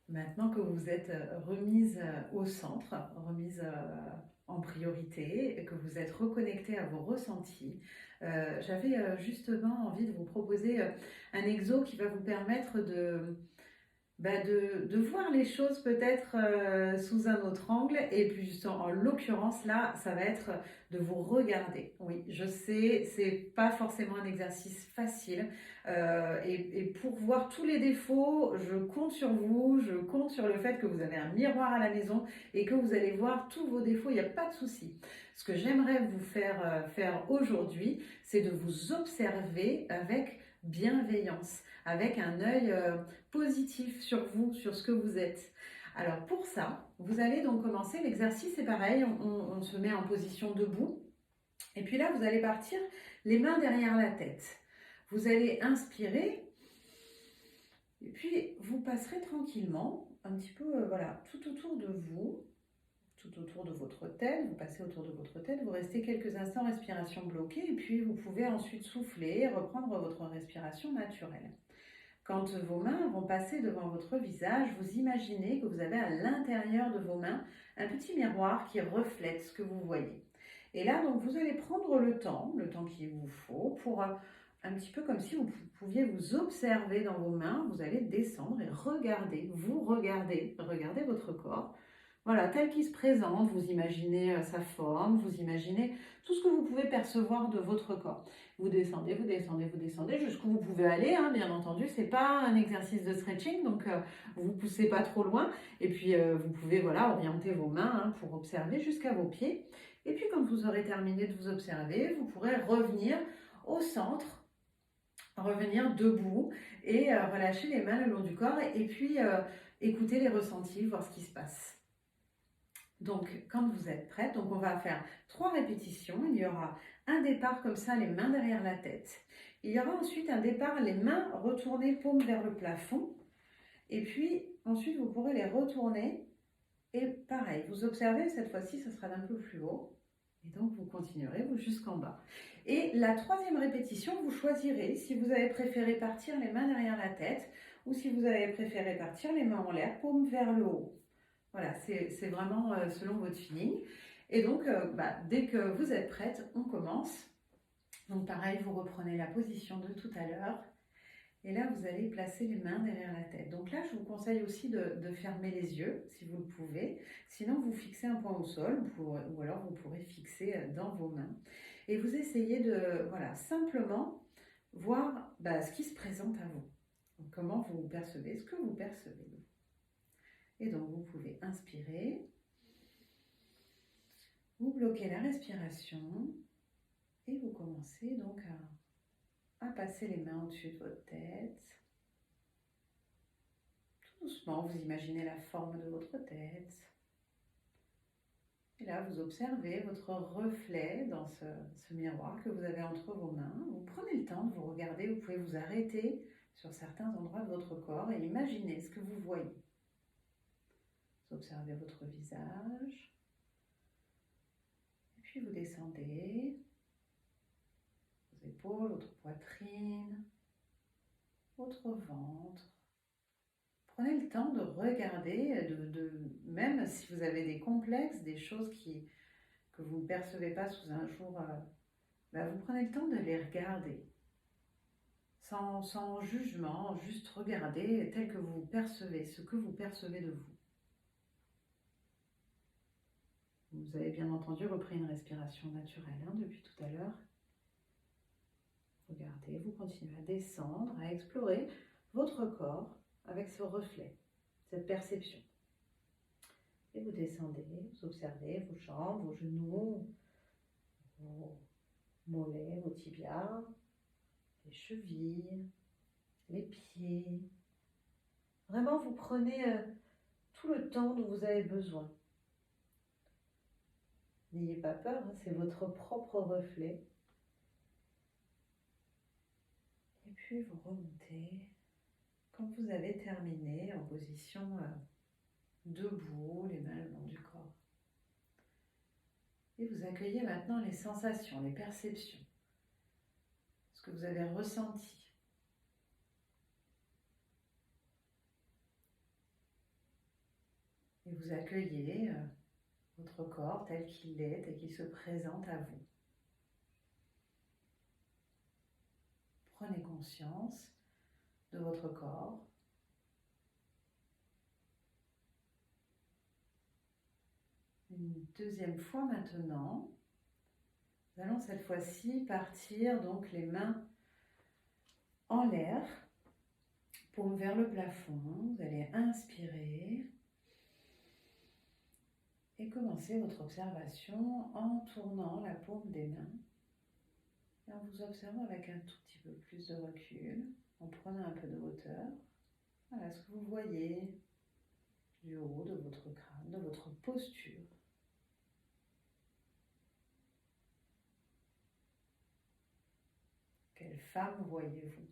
Maintenant que vous êtes remise au centre, remise en priorité, et que vous êtes reconnectée à vos ressentis, j'avais justement envie de vous proposer un exo qui va vous permettre de voir les choses peut-être sous un autre angle. Et puis justement, en l'occurrence, là, ça va être de vous regarder. Oui, je sais, c'est pas forcément un exercice facile. Et pour voir tous les défauts, je compte sur vous, je compte sur le fait que vous avez un miroir à la maison et que vous allez voir tous vos défauts, il n'y a pas de souci. Ce que j'aimerais vous faire aujourd'hui, c'est de vous observer avec bienveillance, avec un œil positif sur vous, sur ce que vous êtes. Alors pour ça, vous allez donc commencer l'exercice, c'est pareil, on se met en position debout. Et puis là, vous allez partir les mains derrière la tête. Vous allez inspirer et puis vous passerez tranquillement un petit peu voilà, tout autour de vous, tout autour de votre tête. Vous passez autour de votre tête, vous restez quelques instants respiration bloquée et puis vous pouvez ensuite souffler et reprendre votre respiration naturelle. Quand vos mains vont passer devant votre visage, vous imaginez que vous avez à l'intérieur de vos mains un petit miroir qui reflète ce que vous voyez. Et là, donc, vous allez prendre le temps qu'il vous faut pour un petit peu comme si vous pouviez vous observer dans vos mains. Vous allez descendre et regardez votre corps. Voilà, tel qu'il se présente, vous imaginez sa forme, vous imaginez tout ce que vous pouvez percevoir de votre corps. Vous descendez, vous descendez, vous descendez jusqu'où vous pouvez aller, hein, bien entendu. C'est pas un exercice de stretching, donc vous poussez pas trop loin. Et puis vous pouvez voilà orienter vos mains hein, pour observer jusqu'à vos pieds. Et puis quand vous aurez terminé de vous observer, vous pourrez revenir au centre, revenir debout et relâcher les mains le long du corps et puis écouter les ressentis, voir ce qui se passe. Donc, quand vous êtes prête, donc on va faire 3 répétitions. Il y aura un départ comme ça, les mains derrière la tête. Il y aura ensuite un départ, les mains retournées, paumes vers le plafond. Et puis, ensuite, vous pourrez les retourner. Et pareil, vous observez, cette fois-ci, ce sera d'un peu plus haut. Et donc, vous continuerez vous jusqu'en bas. Et la 3e répétition, vous choisirez si vous avez préféré partir les mains derrière la tête ou si vous avez préféré partir les mains en l'air, paumes vers le haut. Voilà, c'est vraiment selon votre feeling. Et donc, dès que vous êtes prête, on commence. Donc pareil, vous reprenez la position de tout à l'heure. Et là, vous allez placer les mains derrière la tête. Donc là, je vous conseille aussi de fermer les yeux, si vous le pouvez. Sinon, vous fixez un point au sol, ou alors vous pourrez fixer dans vos mains. Et vous essayez de, voilà, simplement voir ce qui se présente à vous. Donc, comment vous percevez, ce que vous percevez. Et donc, vous pouvez inspirer, vous bloquez la respiration et vous commencez donc à passer les mains au-dessus de votre tête. Tout doucement, vous imaginez la forme de votre tête. Et là, vous observez votre reflet dans ce miroir que vous avez entre vos mains. Vous prenez le temps de vous regarder, vous pouvez vous arrêter sur certains endroits de votre corps et imaginer ce que vous voyez. Vous observez votre visage. Et puis vous descendez, vos épaules, votre poitrine, votre ventre. Prenez le temps de regarder, même si vous avez des complexes, des choses que vous ne percevez pas sous un jour, vous prenez le temps de les regarder. Sans jugement, juste regarder tel que vous percevez, ce que vous percevez de vous. Vous avez bien entendu repris une respiration naturelle depuis tout à l'heure. Regardez, vous continuez à descendre, à explorer votre corps avec ce reflet, cette perception. Et vous descendez, vous observez vos jambes, vos genoux, vos mollets, vos tibias, les chevilles, les pieds. Vraiment, vous prenez tout le temps dont vous avez besoin. N'ayez pas peur, c'est votre propre reflet. Et puis vous remontez. Quand vous avez terminé en position debout, les mains le long du corps. Et vous accueillez maintenant les sensations, les perceptions, ce que vous avez ressenti. Et vous accueillez votre corps tel qu'il est, tel qu'il se présente à vous. Prenez conscience de votre corps. Une deuxième fois maintenant, nous allons cette fois-ci partir donc les mains en l'air, paume vers le plafond. Vous allez inspirer et commencer votre observation en tournant la paume des mains et en vous observant avec un tout petit peu plus de recul, en prenant un peu de hauteur. Voilà ce que vous voyez du haut de votre crâne, de votre posture. Quelle femme voyez-vous?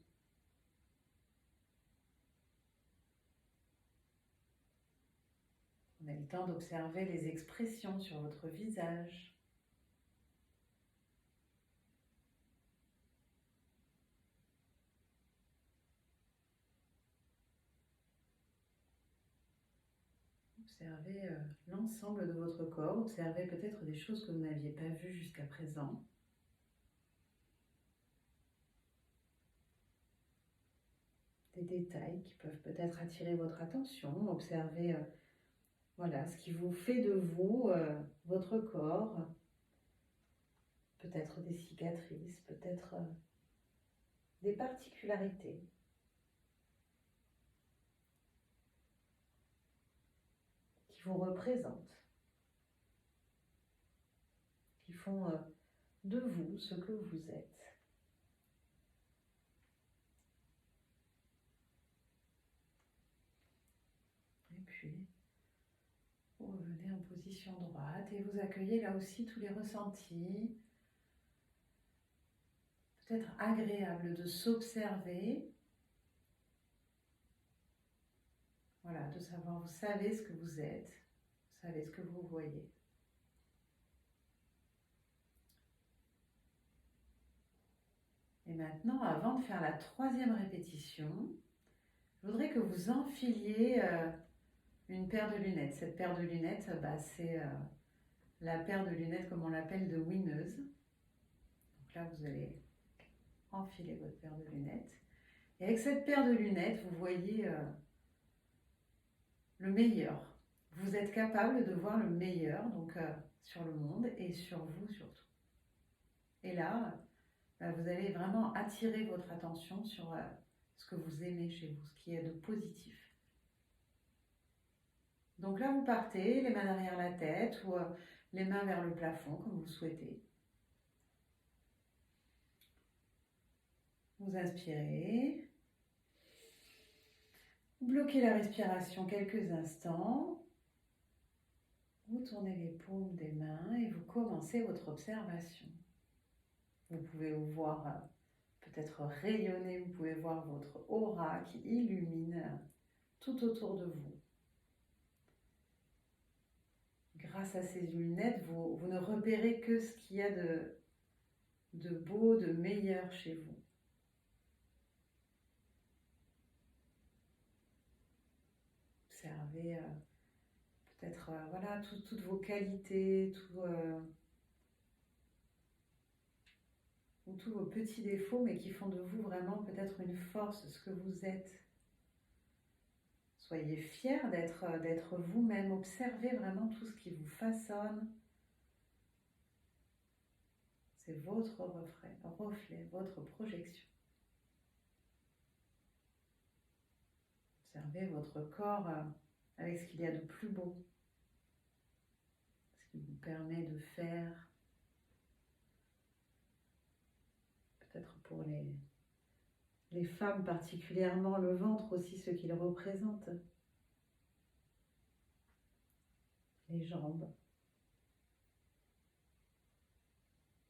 Prenez le temps d'observer les expressions sur votre visage. Observez l'ensemble de votre corps. Observez peut-être des choses que vous n'aviez pas vues jusqu'à présent. Des détails qui peuvent peut-être attirer votre attention. Observez voilà, ce qui vous fait de vous, votre corps. Peut-être des cicatrices, peut-être des particularités. Qui vous représentent. Qui font de vous ce que vous êtes. Et puis, vous revenez en position droite et vous accueillez là aussi tous les ressentis. Peut-être agréable de s'observer. Voilà, de savoir, vous savez ce que vous êtes, vous savez ce que vous voyez. Et maintenant, avant de faire la troisième répétition, je voudrais que vous enfiliez une paire de lunettes. Cette paire de lunettes, c'est la paire de lunettes, comme on l'appelle, de winneuse. Donc là, vous allez enfiler votre paire de lunettes. Et avec cette paire de lunettes, vous voyez le meilleur. Vous êtes capable de voir le meilleur donc, sur le monde et sur vous surtout. Et là, vous allez vraiment attirer votre attention sur ce que vous aimez chez vous, ce qui est de positif. Donc là, vous partez, les mains derrière la tête ou les mains vers le plafond, comme vous souhaitez. Vous inspirez. Bloquez la respiration quelques instants. Vous tournez les paumes des mains et vous commencez votre observation. Vous pouvez vous voir peut-être rayonner, vous pouvez voir votre aura qui illumine tout autour de vous. Grâce à ces lunettes, vous ne repérez que ce qu'il y a de beau, de meilleur chez vous. Observez peut-être voilà, toutes vos qualités, ou tous vos petits défauts, mais qui font de vous vraiment peut-être une force, ce que vous êtes. Soyez fiers d'être vous-même. Observez vraiment tout ce qui vous façonne. C'est votre reflet, votre projection. Observez votre corps avec ce qu'il y a de plus beau. Ce qui vous permet de faire. Peut-être pour les femmes particulièrement, le ventre aussi, ce qu'il représente. Les jambes.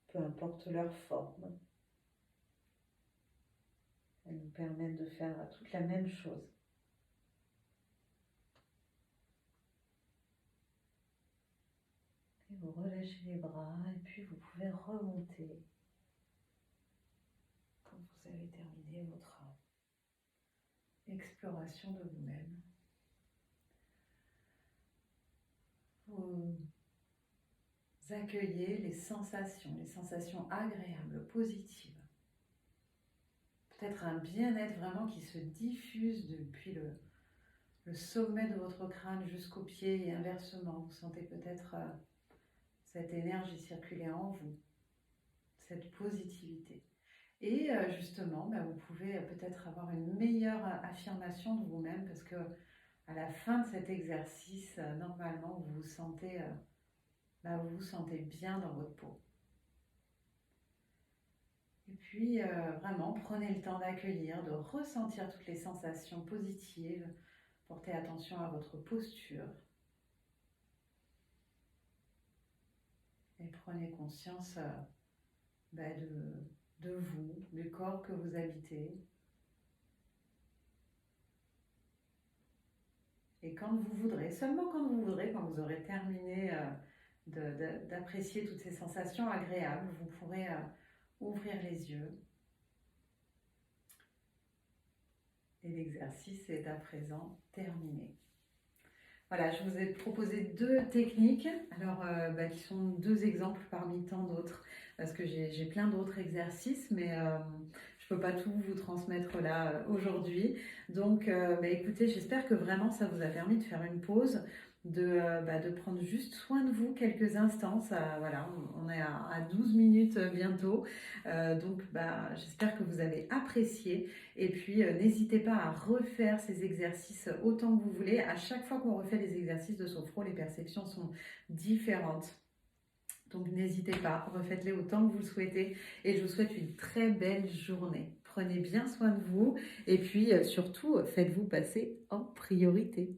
Peu importe leur forme. Elles nous permettent de faire toute la même chose. Et vous relâchez les bras et puis vous pouvez remonter quand vous avez terminé votre exploration de vous-même. vous accueillez les sensations agréables, positives. Peut-être un bien-être vraiment qui se diffuse depuis le sommet de votre crâne jusqu'aux pieds et inversement. Vous sentez peut-être cette énergie circuler en vous, cette positivité. Et justement, vous pouvez peut-être avoir une meilleure affirmation de vous-même parce que à la fin de cet exercice, normalement, vous vous sentez bien dans votre peau. Et puis, vraiment, prenez le temps d'accueillir, de ressentir toutes les sensations positives. Portez attention à votre posture. Et prenez conscience de vous, du corps que vous habitez. Et quand vous voudrez, seulement quand vous voudrez, quand vous aurez terminé d'apprécier toutes ces sensations agréables, vous pourrez ouvrir les yeux. Et l'exercice est à présent terminé. Voilà, je vous ai proposé 2 techniques, alors qui sont 2 exemples parmi tant d'autres, parce que j'ai plein d'autres exercices, mais je ne peux pas tout vous transmettre là aujourd'hui. Donc, écoutez, j'espère que vraiment ça vous a permis de faire une pause, de prendre juste soin de vous quelques instants. Voilà, on est à 12 minutes bientôt, donc j'espère que vous avez apprécié. Et puis, n'hésitez pas à refaire ces exercices autant que vous voulez. À chaque fois qu'on refait les exercices de sophro, les perceptions sont différentes. Donc, n'hésitez pas, refaites-les autant que vous le souhaitez. Et je vous souhaite une très belle journée. Prenez bien soin de vous. Et puis, surtout, faites-vous passer en priorité.